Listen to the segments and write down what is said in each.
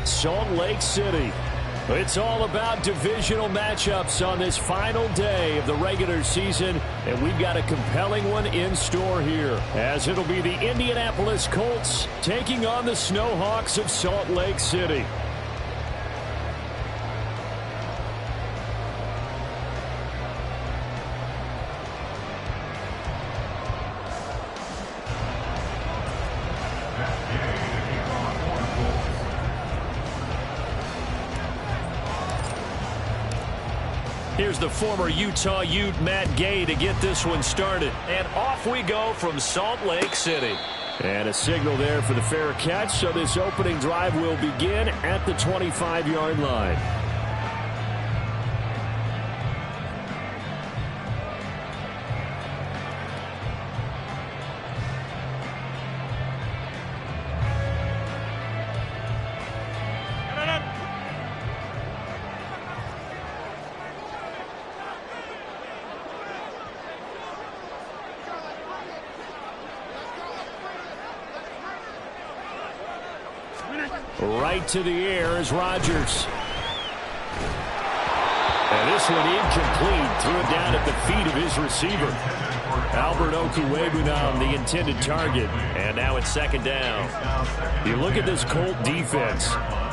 Salt Lake City. It's all about divisional matchups on this final day of the regular season, and we've got a compelling one in store here, as it'll be the Indianapolis Colts taking on the Snowhawks of Salt Lake City. Here's the former Utah Ute Matt Gay to get this one started. And off we go from Salt Lake City. And a signal there for the fair catch, so this opening drive will begin at the 25-yard line. Right to the air is Rodgers. And this one incomplete. Threw it down at the feet of his receiver. Albert Okwuegbunam, the intended target. And now it's second down. You look at this Colt defense.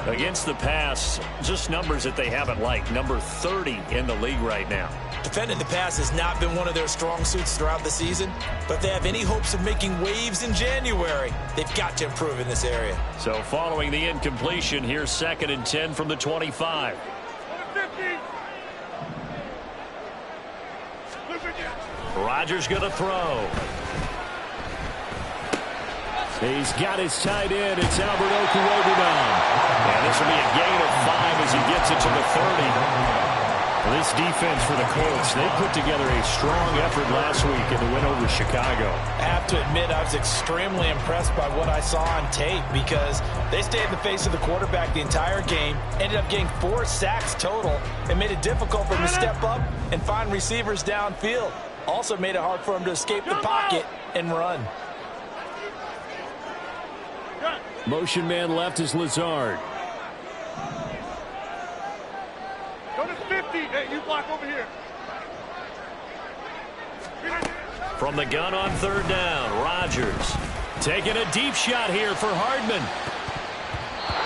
Against the pass, just numbers that they haven't liked. Number 30 in the league right now. Defending the pass has not been one of their strong suits throughout the season, but if they have any hopes of making waves in January, they've got to improve in this area. So following the incompletion, here's 2nd and 10 from the 25. Rodgers going to throw. He's got his tight end. It's Albert Okwuegbunam. And this will be a gain of 5 as he gets it to the 30. Well, this defense for the Colts, they put together a strong effort last week in the win over Chicago. I have to admit, I was extremely impressed by what I saw on tape because they stayed in the face of the quarterback the entire game, ended up getting 4 sacks total, and made it difficult for him to step up and find receivers downfield. Also made it hard for him to escape the pocket and run. Motion man left is Lazard. Go to 50. Hey, you block over here. From the gun on 3rd down, Rodgers taking a deep shot here for Hardman.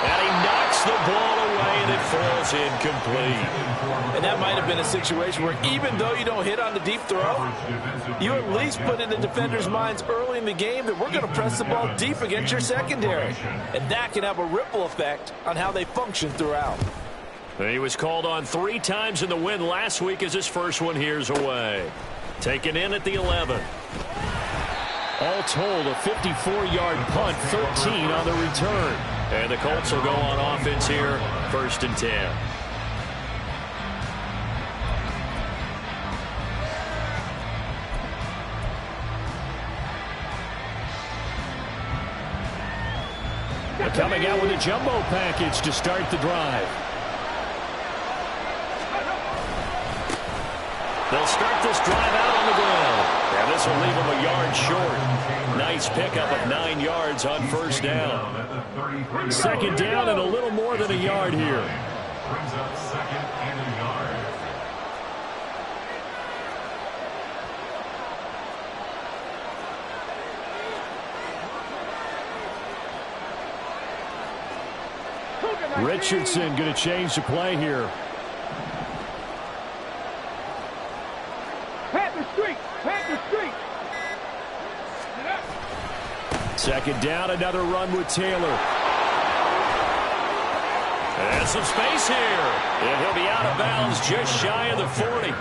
And he knocks the ball away, and it falls incomplete. And that might have been a situation where even though you don't hit on the deep throw, you at least put in the defenders' minds early in the game that we're going to press the ball deep against your secondary. And that can have a ripple effect on how they function throughout. He was called on 3 times in the win last week as his first one here's away. Taken in at the 11. All told, a 54-yard punt, 13 on the return. And the Colts will go on offense here, 1st and 10. They're coming out with a jumbo package to start the drive. They'll start this drive out on the ground. And this will leave them a yard short. Nice pickup of 9 yards on 1st down. 2nd down and a little more than a yard here. Brings up 2nd and a yard. Richardson going to change the play here. Second down, another run with Taylor. And some space here. And he'll be out of bounds just shy of the 40.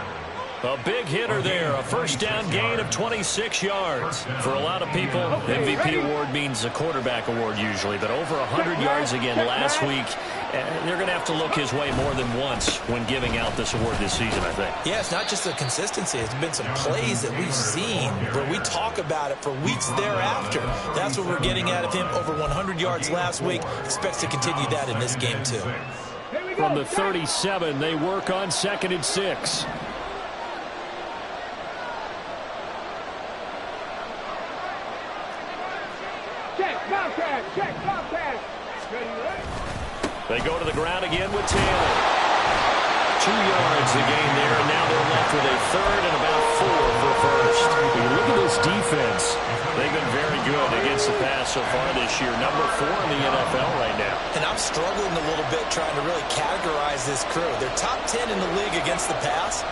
A big hitter there. A 1st down gain of 26 yards. For a lot of people, MVP award means a quarterback award usually. But over 100 yards again last week. They're going to have to look his way more than once when giving out this award this season, I think. Yeah, it's not just the consistency. It's been some plays that we've seen where we talk about it for weeks thereafter. That's what we're getting out of him. Over 100 yards last week. Expects to continue that in this game, too. From the 37, they work on 2nd and 6. They go to the ground again with Taylor. 2 yards the gain there, and now they're left with a third and about 4 for first. When you look at this defense, they've been very good against the pass so far this year. Number 4 in the NFL right now. And I'm struggling a little bit trying to really categorize this crew. They're top 10 in the league against the pass,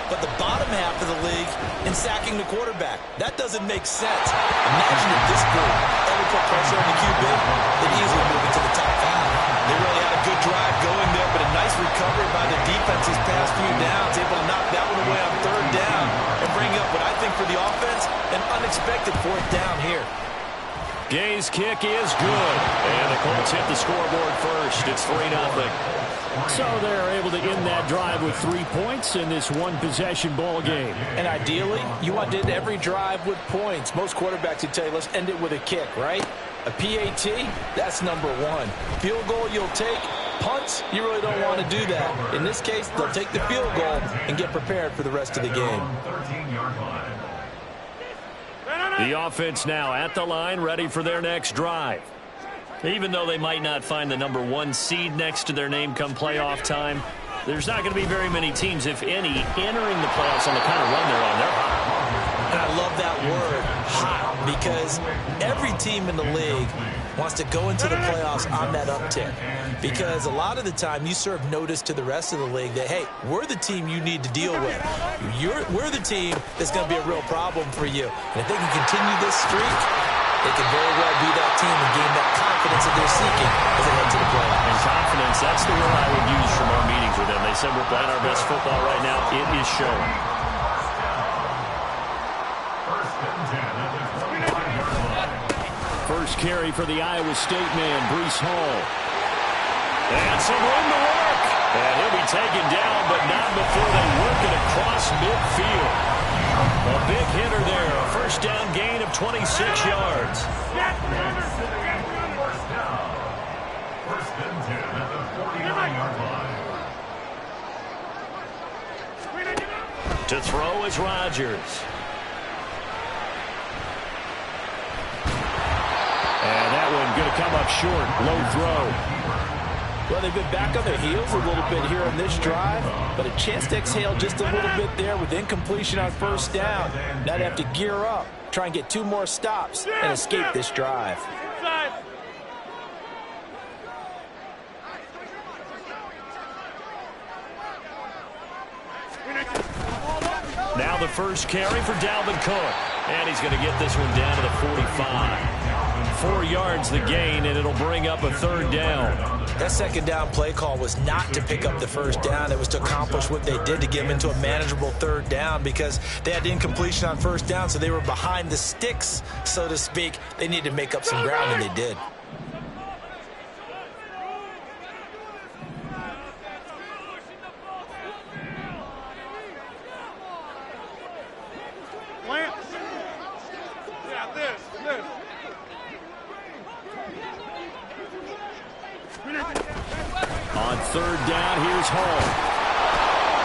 but the bottom half of the league in sacking the quarterback. That doesn't make sense. Imagine if this group ever put pressure on the QB, they'd easily move into the top 5. They really had a good drive going there, but a nice recovery by the defense these past few downs, able to knock that one away on third down and bring up what I think for the offense, an unexpected fourth down here. Gay's kick is good, and the Colts hit the scoreboard first. It's 3-0. So they're able to end that drive with 3 points in this one-possession ball game. And ideally, you want to end every drive with points. Most quarterbacks would tell you, let's end it with a kick, right? A PAT, that's number 1. Field goal you'll take. Punts, you really don't want to do that. In this case, they'll take the field goal and get prepared for the rest of the game. The offense now at the line, ready for their next drive. Even though they might not find the number 1 seed next to their name come playoff time, there's not going to be very many teams, if any, entering the playoffs on the kind of run they're on. They're hot. And I love that word, hot, because every team in the league wants to go into the playoffs on that uptick. Because a lot of the time you serve notice to the rest of the league that, hey, we're the team you need to deal with. We're the team that's going to be a real problem for you. And if they can continue this streak, they can very well be that team and gain that confidence that they're seeking as they head to the playoffs. And confidence, that's the word I would use from our meetings with them. They said we're playing our best football right now. It is showing. First carry for the Iowa State man, Breece Hall. And some room to work. And he'll be taken down, but not before they work it across midfield. A big hitter there. A first down gain of 26 yards. First and 10 at the 49-yard line. To throw is Rodgers. And that one going to come up short. Low throw. Well, they've been back on their heels a little bit here on this drive, but a chance to exhale just a little bit there with incompletion on first down. Now they have to gear up, try and get 2 more stops, and escape this drive. Now the first carry for Dalvin Cook. And he's going to get this one down to the 45. 4 yards the gain, and it'll bring up a third down. That second down play call was not to pick up the first down. It was to accomplish what they did to get them into a manageable third down because they had incompletion on first down, so they were behind the sticks, so to speak. They needed to make up some ground, and they did. On third down, here's Hall.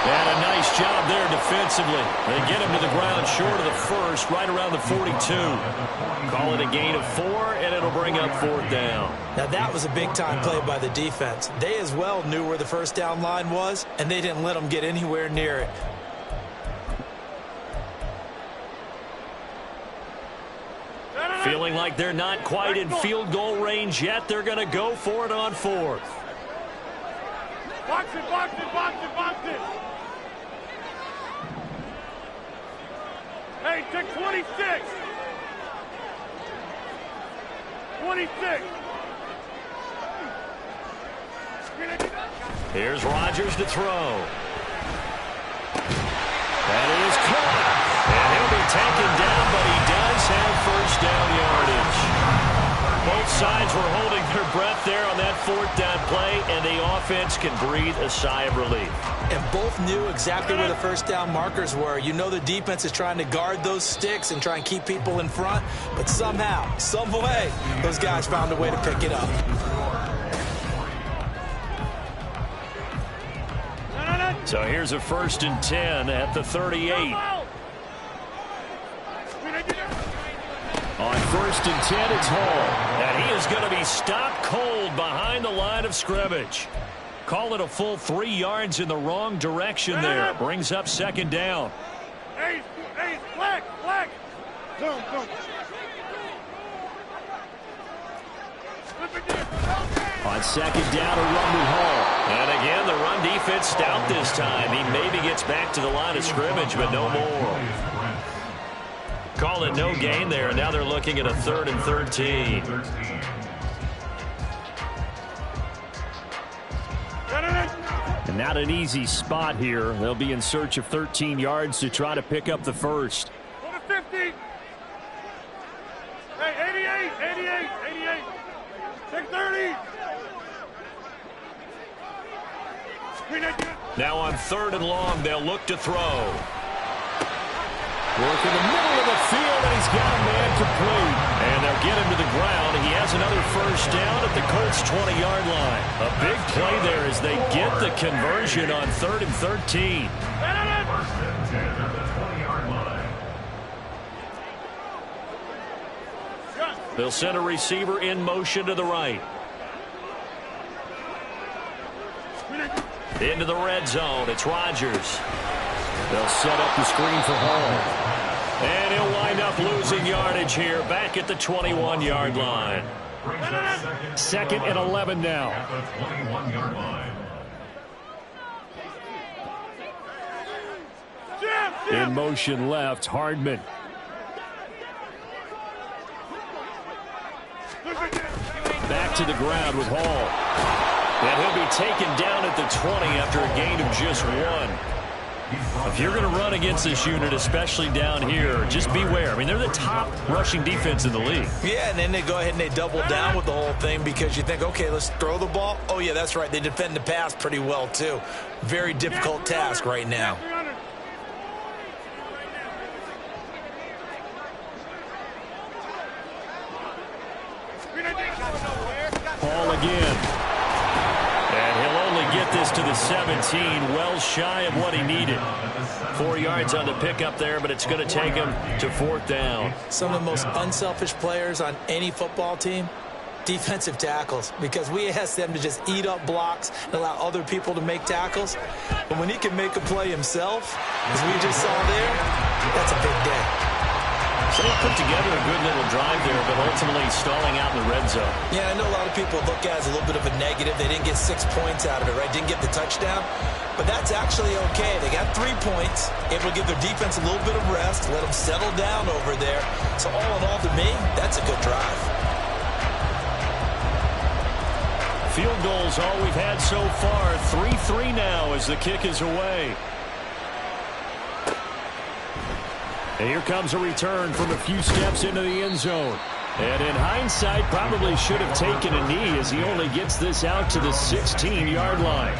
And a nice job there defensively. They get him to the ground short of the first, right around the 42. Call it a gain of 4, and it'll bring up fourth down. Now that was a big-time play by the defense. They as well knew where the first down line was, and they didn't let them get anywhere near it. Feeling like they're not quite in field goal range yet. They're going to go for it on fourth. Box it, box it, box it, box it. Hey, take 26. 26. Here's Rodgers to throw. That is caught. And he'll be taken down, but he does have first down yardage. Both sides were holding their breath there on that fourth down play, and the offense can breathe a sigh of relief. And both knew exactly where the first down markers were. You know the defense is trying to guard those sticks and try and keep people in front, but somehow, some way, those guys found a way to pick it up. So here's a first and 10 at the 38. On first and 10, it's Hall. And He is going to be stopped cold behind the line of scrimmage. Call it a full 3 yards in the wrong direction there. Brings up second down. Ace, flag. Zoom. On second down, a run to Hall. And again, the run defense stout this time. He maybe gets back to the line of scrimmage, but no more. Call it no gain there. Now they're looking at a 3rd and 13. And not an easy spot here. They'll be in search of 13 yards to try to pick up the first. Go to 50. Hey, 88. 630. Now on 3rd and long, they'll look to throw. Work in the middle of the field, and he's got a man complete. And they'll get him to the ground. He has another first down at the Colts' 20-yard line. A big play there as they get the conversion on 3rd and 13. First and 10 at the 20-yard line. They'll send a receiver in motion to the right. Into the red zone. It's Rodgers. They'll set up the screen for Hall. And he'll wind up losing yardage here back at the 21-yard line. Second and 11 now. At the 21-yard line. In motion left, Hardman. Back to the ground with Hall. And he'll be taken down at the 20 after a gain of just 1. If you're going to run against this unit, especially down here, just beware. I mean, they're the top rushing defense in the league. Yeah, and then they go ahead and they double down with the whole thing because you think, okay, let's throw the ball. Oh, yeah, that's right. They defend the pass pretty well, too. Very difficult task right now. Ball again. And he'll only get this to the 17, well shy of what he needed. 4 yards on the pickup there, but it's going to take him to 4th down. Some of the most unselfish players on any football team, defensive tackles, because we ask them to just eat up blocks and allow other people to make tackles. But when he can make a play himself, as we just saw there, that's a big day. So they put together a good little drive there, but ultimately stalling out in the red zone. Yeah, I know a lot of people look at it as a little bit of a negative. They didn't get 6 points out of it, right? Didn't get the touchdown. But that's actually okay. They got 3 points, able to give their defense a little bit of rest, let them settle down over there. So all in all, to me, that's a good drive. Field goals all we've had so far. 3-3 now as the kick is away. And here comes a return from a few steps into the end zone. And in hindsight, probably should have taken a knee as he only gets this out to the 16-yard line.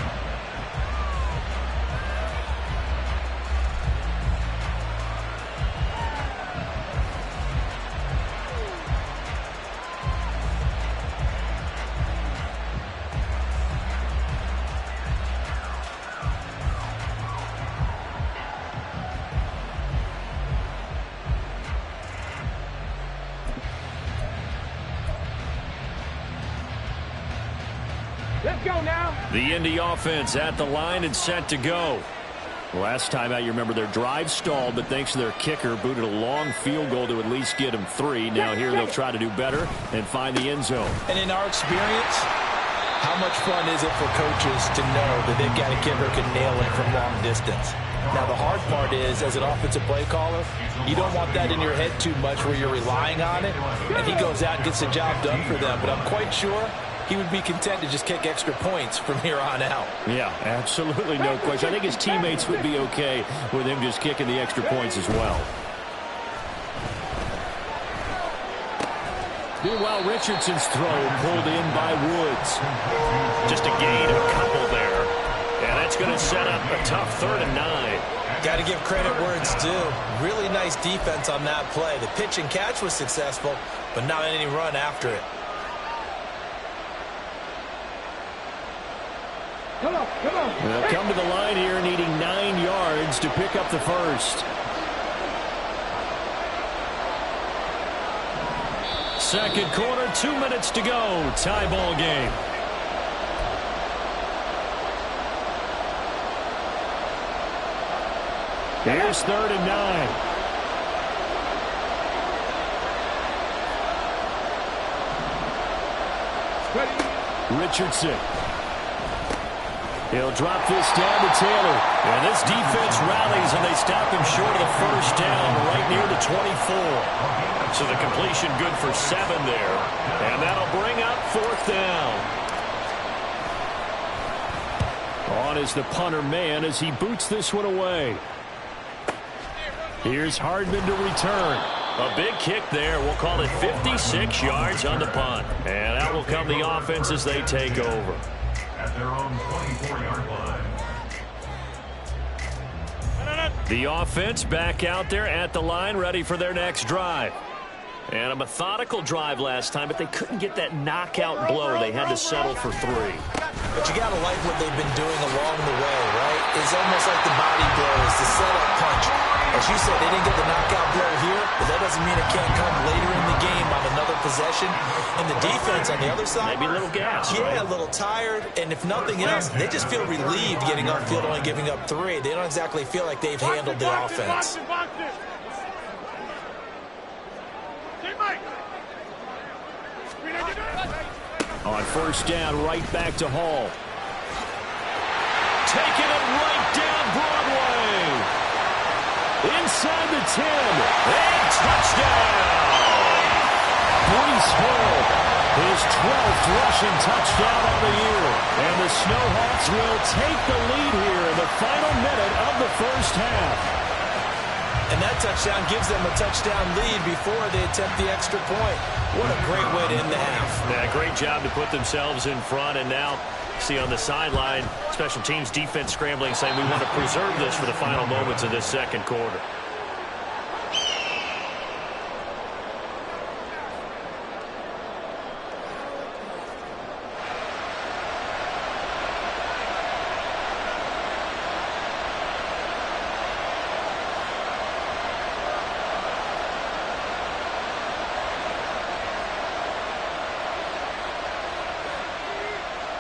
Let's go now. The Indy offense at the line and set to go. Last time out, you remember their drive stalled, but thanks to their kicker, booted a long field goal to at least get them 3. Now here they'll try to do better and find the end zone. And in our experience, how much fun is it for coaches to know that they've got a kicker who can nail it from long distance? Now, the hard part is, as an offensive play caller, you don't want that in your head too much where you're relying on it, and he goes out and gets the job done for them. But I'm quite sure he would be content to just kick extra points from here on out. Yeah, absolutely no question. I think his teammates would be okay with him just kicking the extra points as well. Meanwhile, Richardson's throw pulled in by Woods. Just a gain of a couple there. And that's going to set up a tough 3rd and 9. Got to give credit where it's due. Really nice defense on that play. The pitch and catch was successful, but not any run after it. Come on. They'll come to the line here needing 9 yards to pick up the first. second quarter, 2 minutes to go. Tie ball game. Here's 3rd and 9. Richardson. He'll drop this down to Taylor. And this defense rallies, and they stop him short of the first down right near the 24. So the completion good for 7 there. And that'll bring up 4th down. On is the punter man as he boots this one away. Here's Hardman to return. A big kick there. We'll call it 56 yards on the punt. And out will come the offense as they take over. At their own 24-yard line. The offense back out there at the line, ready for their next drive. And a methodical drive last time, but they couldn't get that knockout blow. They had to settle for 3. But you got to like what they've been doing along the way, right? It's almost like the body blows, the setup punch. As you said, they didn't get the knockout blow here, but that doesn't mean it can't come later in the game on another possession. And the defense on the other side, maybe a little gas. Yeah, right? A little tired. And if nothing else, they just feel relieved getting upfield, only giving up 3. They don't exactly feel like they've handled the offense. On first down, right back to Hall. Taking it right down Broadway. Inside the 10. And touchdown. Breece Hall, his 12th rushing touchdown of the year. And the Snowhawks will take the lead here in the final minute of the first half. And that touchdown gives them a touchdown lead before they attempt the extra point. What a great way to end the half. Yeah, great job to put themselves in front. And now, see on the sideline, special teams defense scrambling, saying we want to preserve this for the final moments of this second quarter.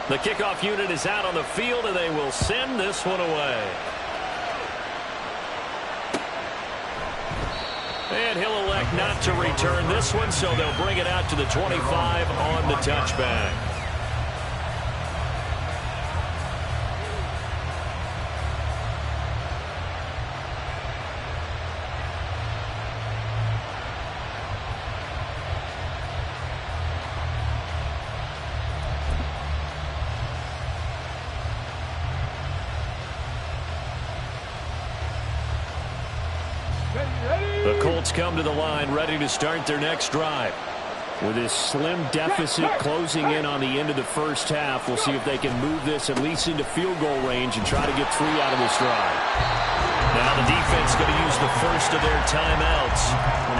The kickoff unit is out on the field, and they will send this one away. And he'll elect not to return this one, so they'll bring it out to the 25 on the touchback. The Colts come to the line ready to start their next drive. With this slim deficit closing in on the end of the first half, we'll see if they can move this at least into field goal range and try to get 3 out of this drive. Now the defense going to use the first of their timeouts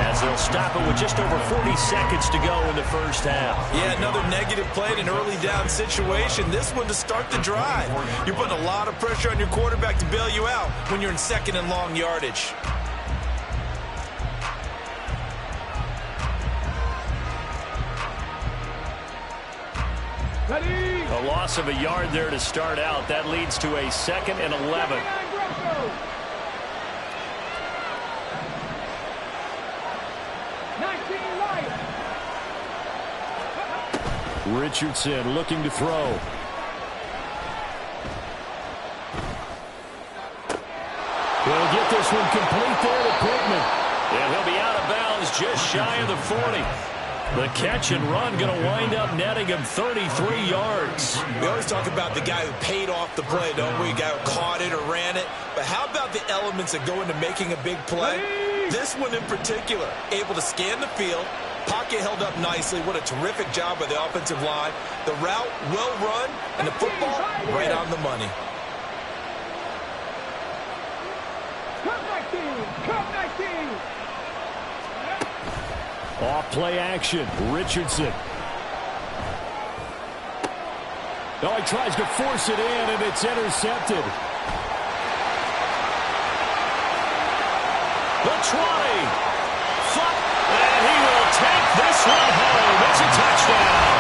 as they'll stop it with just over 40 seconds to go in the first half. Yeah, another negative play in an early down situation. This one to start the drive. You're putting a lot of pressure on your quarterback to bail you out when you're in second and long yardage. A loss of a yard there to start out. That leads to a 2nd and 11. Richardson looking to throw. He'll get this one complete there to Pittman. And he'll be out of bounds just shy of the 40. The catch and run going to wind up netting him 33 yards. We always talk about the guy who paid off the play, don't we? The guy who caught it or ran it. But how about the elements that go into making a big play? This one in particular, able to scan the field, pocket held up nicely. What a terrific job by the offensive line. The route well run, and the football right on the money. Off play action, Richardson. Oh, he tries to force it in, and it's intercepted. The 20. And he will take this one home. It's a touchdown.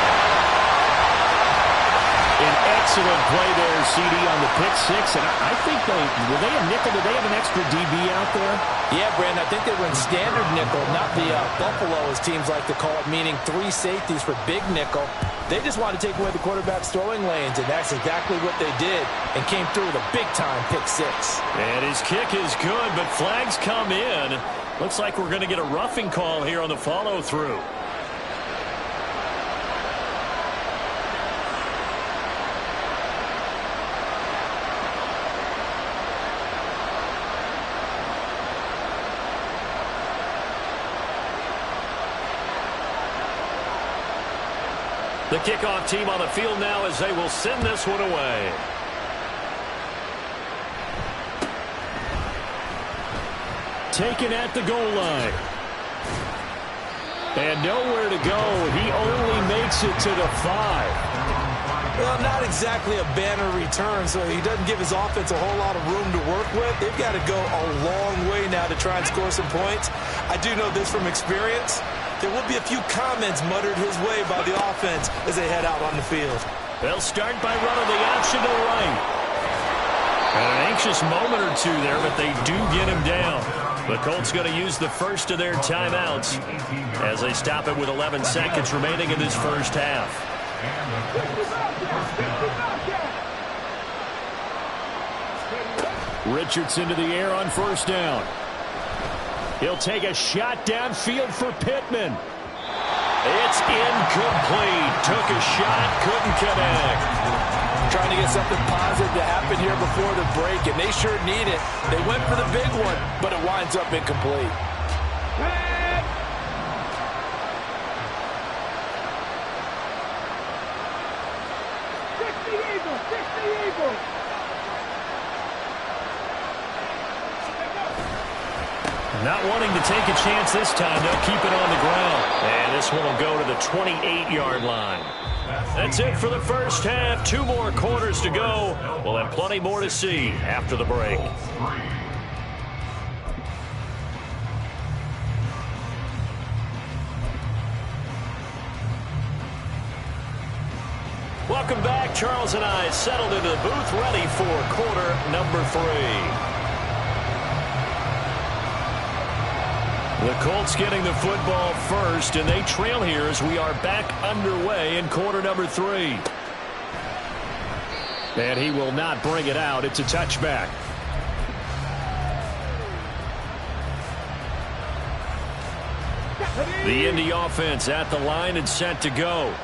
An excellent play there, CD, on the pick six. And I think were they a nickel? Did they have an extra DB out there? Yeah, Brandon, I think they were in standard nickel, not the Buffalo, as teams like to call it, meaning 3 safeties for big nickel. They just wanted to take away the quarterback's throwing lanes, and that's exactly what they did, and came through with a big-time pick six. And his kick is good, but flags come in. Looks like we're going to get a roughing call here on the follow-through. The kickoff team on the field now as they will send this one away. Taken at the goal line. And nowhere to go. He only makes it to the 5. Well, not exactly a banner return, so he doesn't give his offense a whole lot of room to work with. They've got to go a long way now to try and score some points. I do know this from experience. There will be a few comments muttered his way by the offense as they head out on the field. They'll start by running the option to the right. An anxious moment or two there, but they do get him down. The Colts going to use the first of their timeouts as they stop it with 11 seconds remaining in this first half. Richardson to the air on first down. He'll take a shot downfield for Pittman. It's incomplete. Took a shot, couldn't connect. Trying to get something positive to happen here before the break, and they sure need it. They went for the big one, but it winds up incomplete. Not wanting to take a chance this time. They'll keep it on the ground. And this one will go to the 28-yard line. That's it for the first half. 2 more quarters to go. We'll have plenty more to see after the break. Welcome back. Charles and I settled into the booth, ready for quarter number 3. The Colts getting the football first, and they trail here as we are back underway in quarter number 3. And he will not bring it out. It's a touchback. The Indy offense at the line and set to go.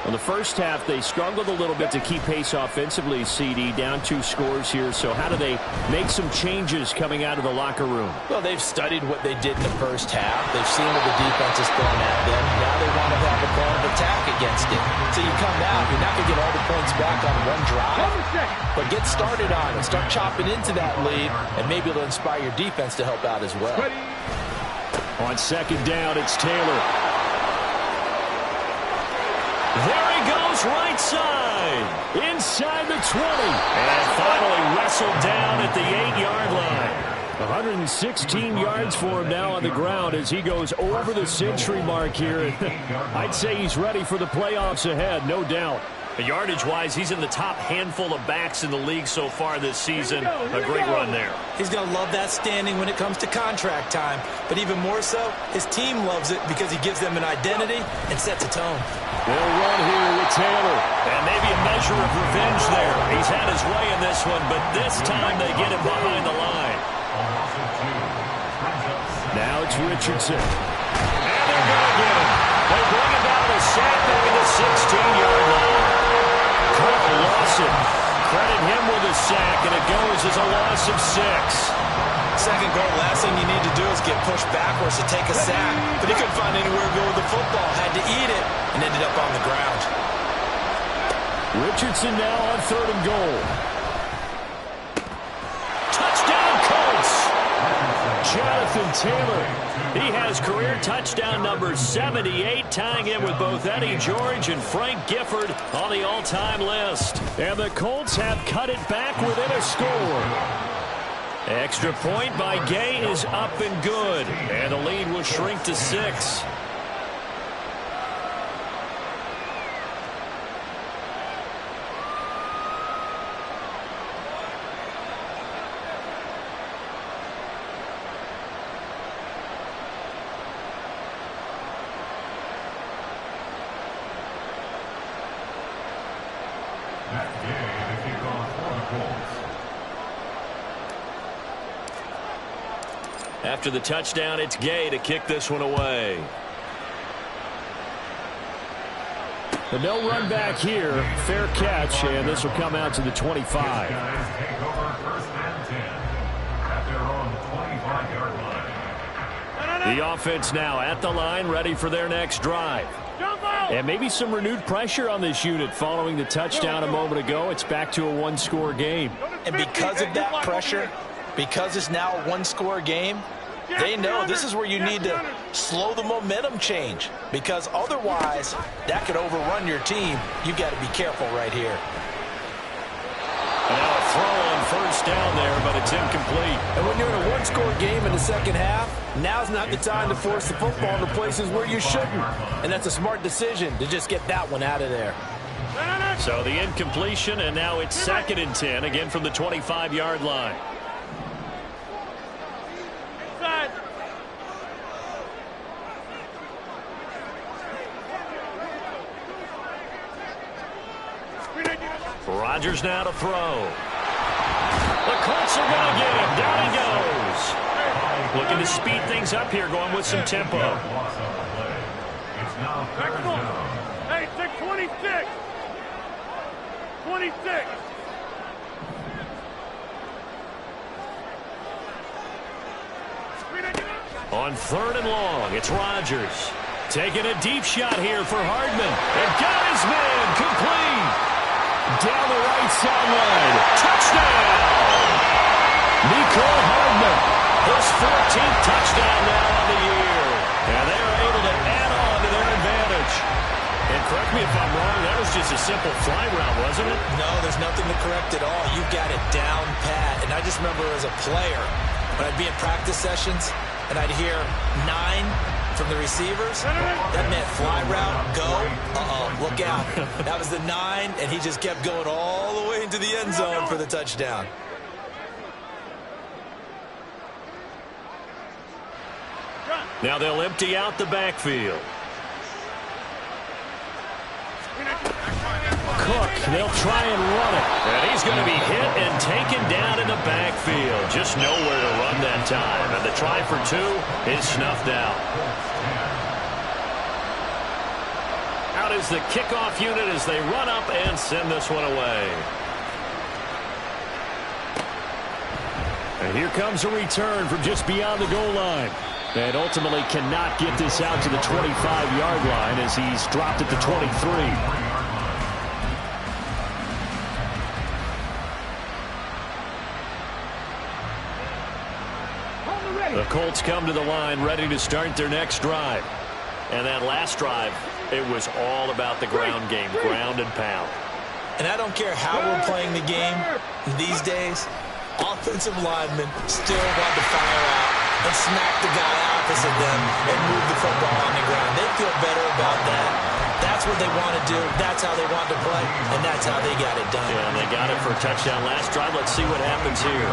In the first half, they struggled a little bit to keep pace offensively, CD, down 2 scores here. So how do they make some changes coming out of the locker room? Well, they've studied what they did in the first half. They've seen what the defense is throwing at them. Now they want to have a plan of attack against it. So you come out, you're not going to get all the points back on one drive, but get started on it. Start chopping into that lead, and maybe it'll inspire your defense to help out as well. On second down, it's Taylor. There he goes, right side, inside the 20. And finally wrestled down at the 8-yard line. 116 yards for him now on the ground as he goes over the century mark here. I'd say he's ready for the playoffs ahead, no doubt. Yardage-wise, he's in the top handful of backs in the league so far this season. A great run there. He's going to love that standing when it comes to contract time. But even more so, his team loves it because he gives them an identity and sets a tone. They'll run here with Taylor. And maybe a measure of revenge there. He's had his way in this one, but this time they get him behind the line. Now it's Richardson. And they're going to get him. They bring him down to sack back at the 16-yard line. Carl Lawson, credit him with a sack, and it goes as a loss of 6. Second goal, last thing you need to do is get pushed backwards to take a sack. But he couldn't find anywhere to go with the football, had to eat it, and ended up on the ground. Richardson now on 3rd and goal. Touchdown, Colts! Jonathan Taylor. He has career touchdown number 78, tying in with both Eddie George and Frank Gifford on the all-time list. And the Colts have cut it back within a score. Extra point by Gay is up and good. And the lead will shrink to 6. After the touchdown, it's Gay to kick this one away. But no run back here. Fair catch, and this will come out to the 25. Guys take over first and 10 at their own 25-yard line. The offense now at the line, ready for their next drive. And maybe some renewed pressure on this unit following the touchdown a moment ago. It's back to a one-score game. And because of that pressure, because it's now a one-score game, they know this is where you need to slow the momentum change, because otherwise that could overrun your team. You've got to be careful right here. And now a throw on first down there, but it's incomplete. And when you're in a one-score game in the second half, now's not the time to force the football into places where you shouldn't. And that's a smart decision to just get that one out of there. So the incompletion, and now it's 2nd and 10, again from the 25-yard line. Rodgers now to throw. The Colts are going to get him. Down he goes. Looking to speed things up here, going with some tempo. It's now 3rd down. Hey, take 26. 26. On 3rd and long, it's Rodgers. Taking a deep shot here for Hardman. And got his man complete. Down the right sideline. Touchdown! Nicole Hardman. His 14th touchdown now on the year. And they are able to add on to their advantage. And correct me if I'm wrong, that was just a simple fly route, wasn't it? No, there's nothing to correct at all. You've got it down pat. And I just remember as a player, when I'd be in practice sessions and I'd hear 9 from the receivers, that meant fly route, go, look out. That was the 9, and he just kept going all the way into the end zone for the touchdown. Now they'll empty out the backfield. Cook, they'll try and run it. And he's going to be hit and taken down in the backfield. Just nowhere to run that time. And the try for 2 is snuffed out. Out is the kickoff unit as they run up and send this one away. And here comes a return from just beyond the goal line. And ultimately cannot get this out to the 25-yard line as he's dropped at the 23. The Colts come to the line ready to start their next drive. And that last drive, it was all about the ground game, ground and pound. And I don't care how we're playing the game these days, offensive linemen still want to fire out and smack the guy opposite them and move the football on the ground. They feel better about that. That's what they want to do. That's how they want to play, and that's how they got it done. Yeah, and they got it for a touchdown last drive. Let's see what happens here.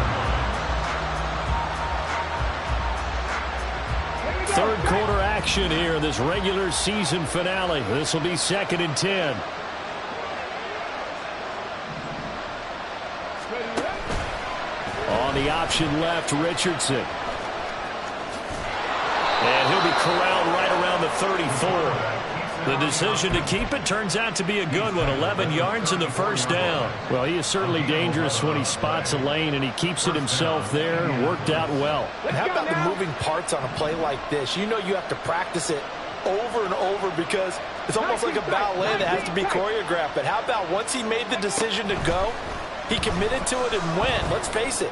Third quarter action here in this regular season finale. This will be 2nd and 10. On the option left, Richardson. And he'll be corralled right around the 34. The decision to keep it turns out to be a good one. 11 yards in the first down. Well, he is certainly dangerous when he spots a lane, and he keeps it himself there. Worked out well. And how about the moving parts on a play like this? You know you have to practice it over and over because it's almost like a ballet that has to be choreographed. But how about once he made the decision to go, he committed to it and went. Let's face it.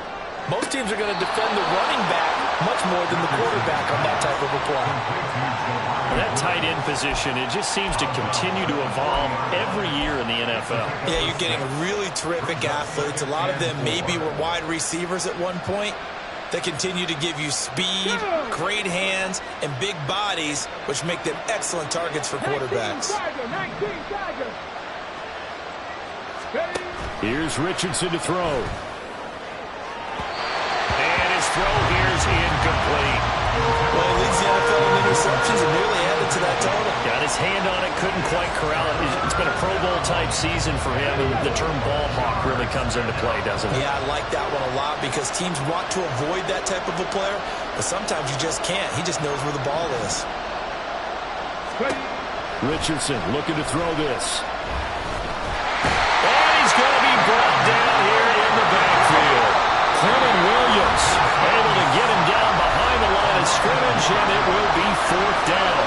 Most teams are going to defend the running back much more than the quarterback on that type of a play. That tight end position, it just seems to continue to evolve every year in the NFL. Yeah, you're getting really terrific athletes. A lot of them maybe were wide receivers at one point that continue to give you speed, great hands, and big bodies, which make them excellent targets for quarterbacks. Here's Richardson to throw. And his throw here is incomplete. Well, he leads the NFL in interceptions and nearly added to that total. Got his hand on it, couldn't quite corral it. It's been a Pro Bowl-type season for him, and the term ball hawk really comes into play, doesn't it? Yeah, I like that one a lot because teams want to avoid that type of a player, but sometimes you just can't. He just knows where the ball is. Richardson looking to throw this. And he's going to be brought down here in the backfield. Clement Williams able to get him down behind the line of scrimmage, and it will be 4th down.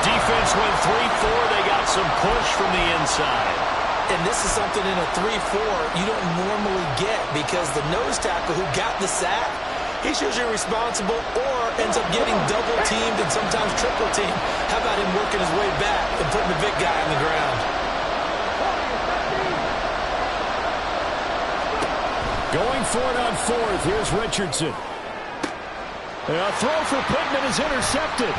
Defense went 3-4. They got some push from the inside. And this is something in a 3-4 you don't normally get because the nose tackle who got the sack, he's usually responsible or ends up getting double-teamed and sometimes triple-teamed. How about him working his way back and putting the big guy on the ground? Going for it on 4th. Here's Richardson. A throw for Pittman is intercepted.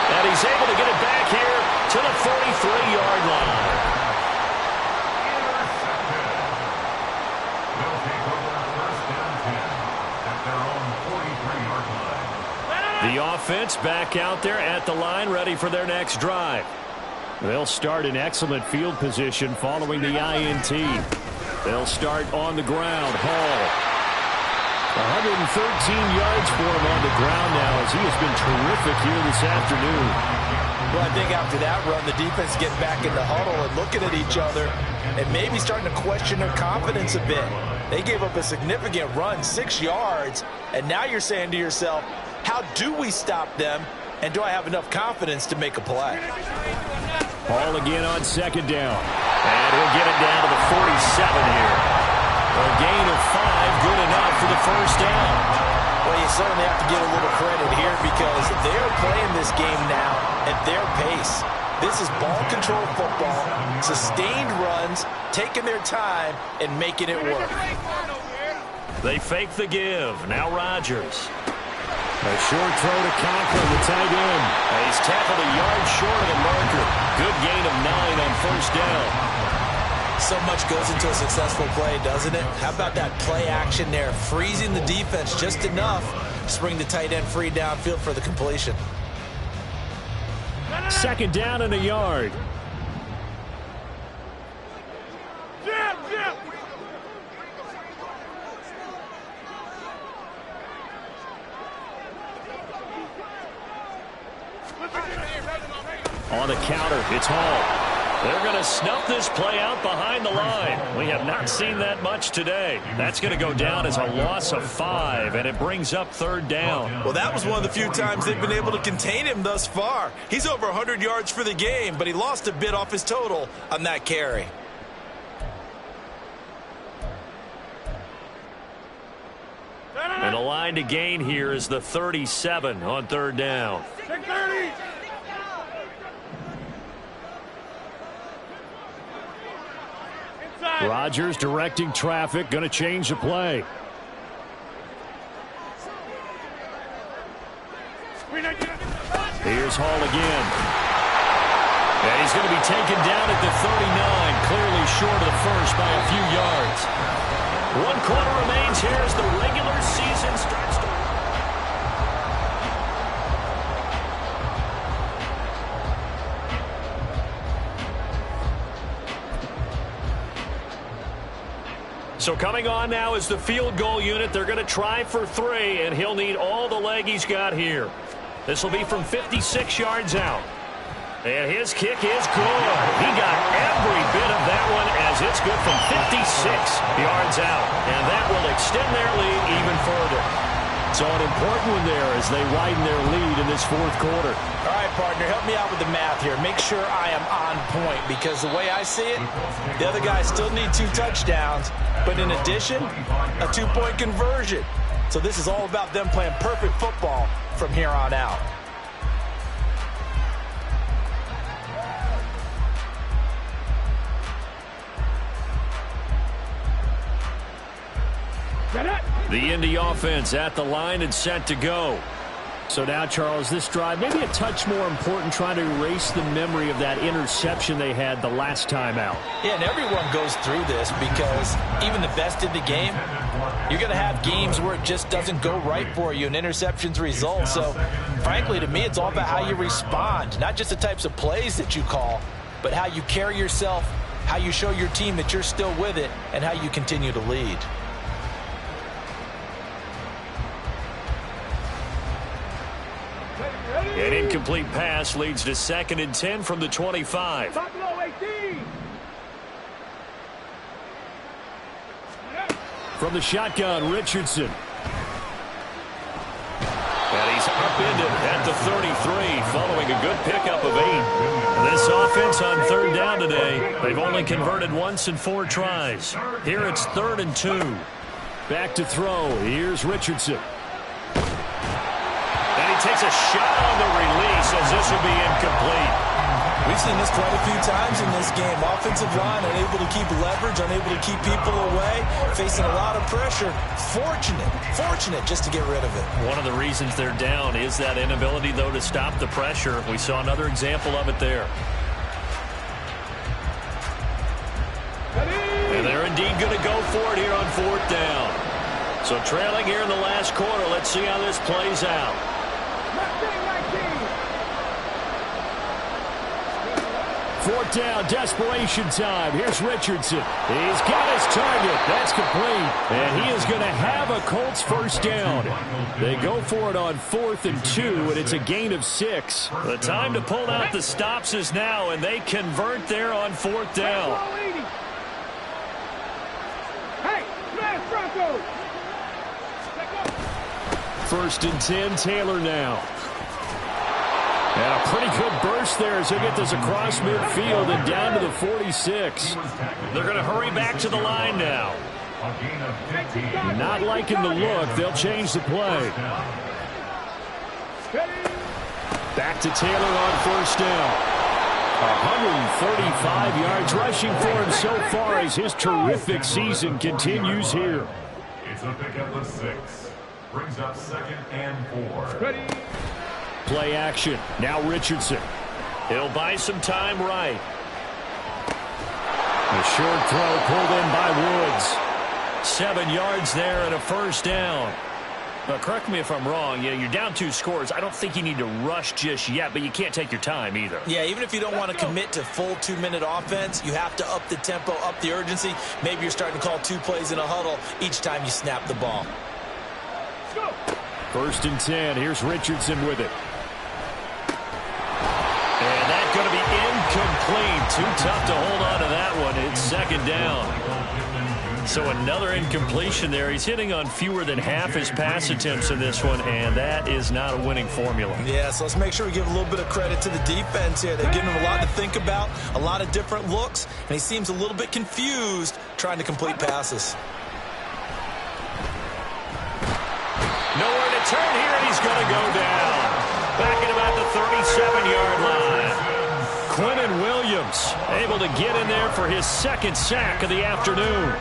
And he's able to get it back here to the 43-yard line. They'll take over 1st and 10 at their own 43-yard line. The offense back out there at the line, ready for their next drive. They'll start in excellent field position following the INT. They'll start on the ground. Hall. 113 yards for him on the ground now as he has been terrific here this afternoon. Well, I think after that run, the defense getting back in the huddle and looking at each other and maybe starting to question their confidence a bit. They gave up a significant run, 6 yards, and now you're saying to yourself, how do we stop them, and do I have enough confidence to make a play? Hall again on 2nd down. And he'll get it down to the 47 here. A gain of 5, good enough for the 1st down. Well, you certainly have to give a little credit here because they're playing this game now at their pace. This is ball control football, sustained runs, taking their time, and making it work. They fake the give. Now Rodgers. A short throw to Conklin, the tight end. He's tackled a yard short of the marker. Good gain of 9 on 1st down. So much goes into a successful play, doesn't it? How about that play action there? Freezing the defense just enough to bring the tight end free downfield for the completion. 2nd down and a yard. On the counter, it's Hall. They're going to snuff this play out behind the line. We have not seen that much today. That's going to go down as a loss of 5, and it brings up 3rd down. Well, that was one of the few times they've been able to contain him thus far. He's over 100 yards for the game, but he lost a bit off his total on that carry. And the line to gain here is the 37 on 3rd down. Rodgers directing traffic, going to change the play. Here's Hall again. And he's going to be taken down at the 39, clearly short of the 1st by a few yards. 1 quarter remains here as the regular season starts to... So coming on now is the field goal unit. They're going to try for 3, and he'll need all the leg he's got here. This will be from 56 yards out. And his kick is good. He got every bit of that one as it's good from 56 yards out. And that will extend their lead even further. So an important one there as they widen their lead in this 4th quarter. All right, partner, help me out with the math here. Make sure I am on point because the way I see it, the other guys still need 2 touchdowns, but in addition, a 2-point conversion. So this is all about them playing perfect football from here on out. The Indy offense at the line and set to go. So now, Charles, this drive maybe a touch more important, trying to erase the memory of that interception they had the last time out. Yeah, and everyone goes through this because even the best in the game, you're going to have games where it just doesn't go right for you and interceptions result. So, frankly, to me, it's all about how you respond, not just the types of plays that you call, but how you carry yourself, how you show your team that you're still with it, and how you continue to lead. An incomplete pass leads to 2nd and 10 from the 25. From the shotgun, Richardson. And he's upended at the 33 following a good pickup of 8. This offense on 3rd down today, they've only converted once in 4 tries. Here it's 3rd and 2. Back to throw. Here's Richardson. And he takes a shot on the release as this will be incomplete. We've seen this quite a few times in this game. Offensive line unable to keep leverage, unable to keep people away, facing a lot of pressure. Fortunate just to get rid of it. One of the reasons they're down is that inability, though, to stop the pressure. We saw another example of it there. And they're indeed going to go for it here on 4th down. So trailing here in the last quarter, let's see how this plays out. 4th down, desperation time. Here's Richardson. He's got his target. That's complete. And he is going to have a Colts 1st down. They go for it on 4th and 2, and it's a gain of 6. The time to pull out the stops is now, and they convert there on 4th down. First and 10, Taylor now. And a pretty good burst there as he'll get this across midfield and down to the 46. They're going to hurry back to the line now. Not liking the look. They'll change the play. Back to Taylor on 1st down. 135 yards rushing for him so far as his terrific season continues here. It's a pickup of 6. Brings up 2nd and 4. Play action. Now Richardson. He'll buy some time right. A short throw pulled in by Woods. 7 yards there and a 1st down. Now, correct me if I'm wrong. You're down 2 scores. I don't think you need to rush just yet, but you can't take your time either. Yeah, even if you don't want to commit to full 2-minute offense, you have to up the tempo, up the urgency. Maybe you're starting to call 2 plays in a huddle each time you snap the ball. 1st and 10. Here's Richardson with it. And that's going to be incomplete. Too tough to hold on to that one. It's 2nd down. So another incompletion there. He's hitting on fewer than half his pass attempts in this one, and that is not a winning formula. Yeah, so let's make sure we give a little bit of credit to the defense here. They've given him a lot to think about, a lot of different looks, and he seems a little bit confused trying to complete passes. Nowhere to turn here, and he's going to go down. Back at about the 37-yard line. Quinnen Williams able to get in there for his 2nd sack of the afternoon.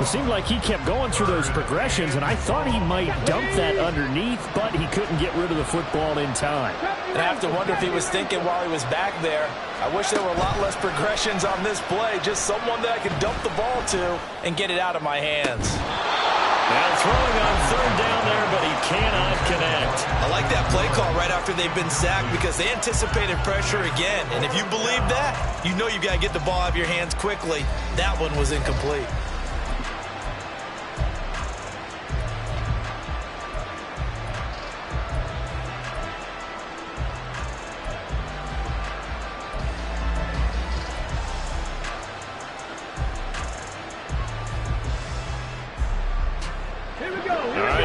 It seemed like he kept going through those progressions, and I thought he might dump that underneath, but he couldn't get rid of the football in time. And I have to wonder if he was thinking while he was back there, I wish there were a lot less progressions on this play, just someone that I could dump the ball to and get it out of my hands. Now throwing on 3rd down there, but he cannot connect. I like that play call right after they've been sacked because they anticipated pressure again. And if you believe that, you know you've got to get the ball out of your hands quickly. That one was incomplete.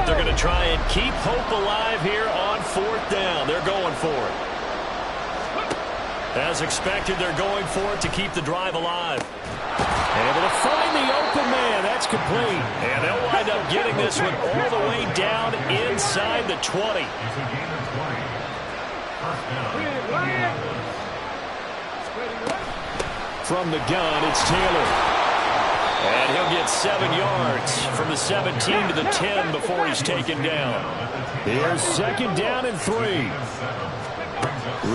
They're going to try and keep hope alive here on 4th down. They're going for it. As expected, they're going for it to keep the drive alive. Able to find the open man. That's complete. And they'll wind up getting this one all the way down inside the 20. From the gun, it's Taylor. And he'll get gets 7 yards from the 17 to the 10 before he's taken down. Here's 2nd down and 3.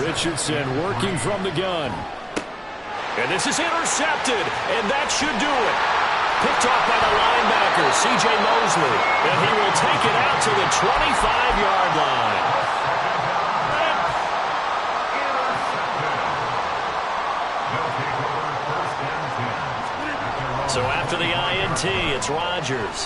Richardson working from the gun. And this is intercepted, and that should do it. Picked off by the linebacker, C.J. Mosley. And he will take it out to the 25-yard line. So after the INT, it's Rodgers.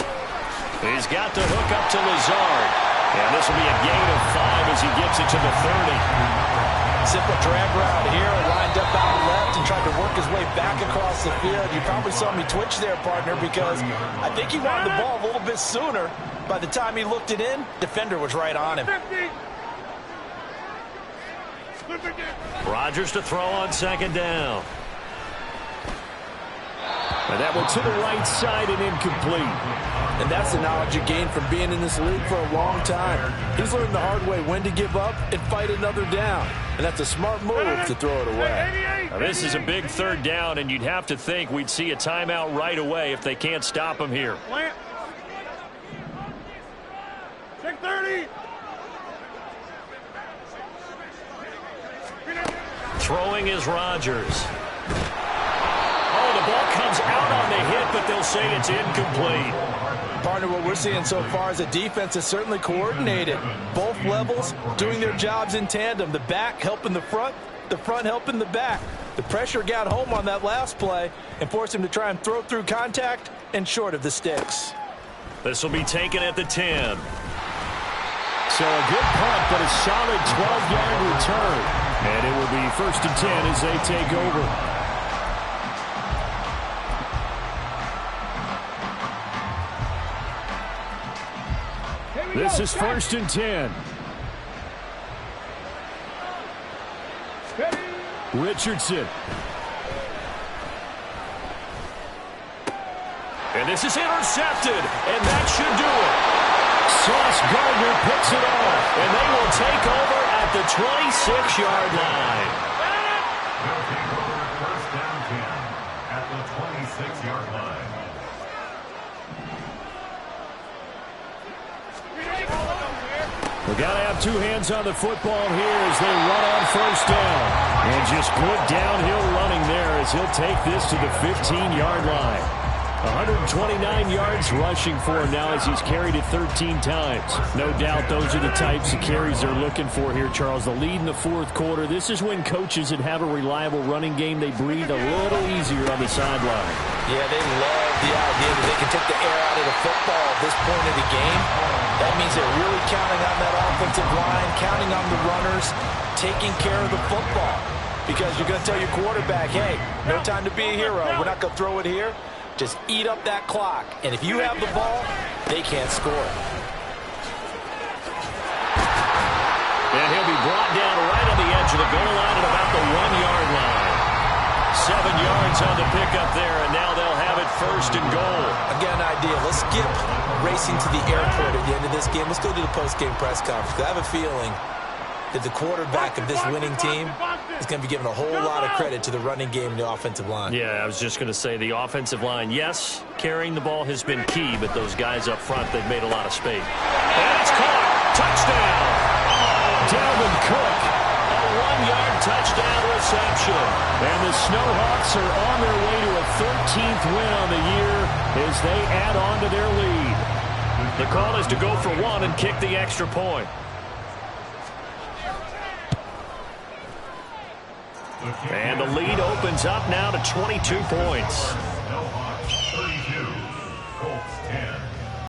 He's got to hook up to Lazard. And this will be a gain of 5 as he gets it to the 30. Simple drag route here, lined up out left and tried to work his way back across the field. You probably saw me twitch there, partner, because I think he wanted the ball a little bit sooner. By the time he looked it in, defender was right on him. Rodgers to throw on 2nd down. And that one to the right side and incomplete. And that's the knowledge you gain from being in this league for a long time. He's learned the hard way when to give up and fight another down. And that's a smart move to throw it away. Now, this is a big 3rd down, and you'd have to think we'd see a timeout right away if they can't stop him here. Check 30. Throwing is Rodgers. Oh, the ball comes out on the hit, but they'll say it's incomplete. Partner, what we're seeing so far is the defense is certainly coordinated. Both levels doing their jobs in tandem. The back helping the front helping the back. The pressure got home on that last play and forced him to try and throw through contact and short of the sticks. This will be taken at the 10. So a good punt, but a solid 12-yard return. And it will be 1st and 10 as they take over. This is 1st and 10. Richardson. And this is intercepted, and that should do it. Sauce Gardner picks it off. And they will take over at the 26-yard line. They'll take over 1st down 10 at the 26-yard line. We got to have 2 hands on the football here as they run on 1st down. And just good downhill running there as he'll take this to the 15-yard line. 129 yards rushing for him now as he's carried it 13 times. No doubt those are the types of carries they're looking for here, Charles. The lead in the 4th quarter. This is when coaches that have a reliable running game, they breathe a little easier on the sideline. Yeah, they love the idea that they can take the air out of the football at this point of the game. That means they're really counting on that offensive line, counting on the runners, taking care of the football. Because you're going to tell your quarterback, hey, no time to be a hero. We're not going to throw it here. Just eat up that clock. And if you have the ball, they can't score. And he'll be brought down right on the edge of the goal line at about the 1-yard line. 7 yards on the pickup there, and now they'll have it 1st and goal. Again, an idea. Let's skip racing to the airport at the end of this game. Let's go to the post-game press conference. I have a feeling that the quarterback of this winning team is going to be given a whole lot of credit to the running game and the offensive line. Yeah, I was just going to say the offensive line, yes, carrying the ball has been key, but those guys up front, they've made a lot of space. And it's caught. Touchdown. Dalvin Cook. A 1-yard touchdown reception. And the Snowhawks are on their way to a 13th win on the year as they add on to their lead. The call is to go for 1 and kick the extra point. And the lead opens up now to 22 points. Snowhawks 32, Colts 10.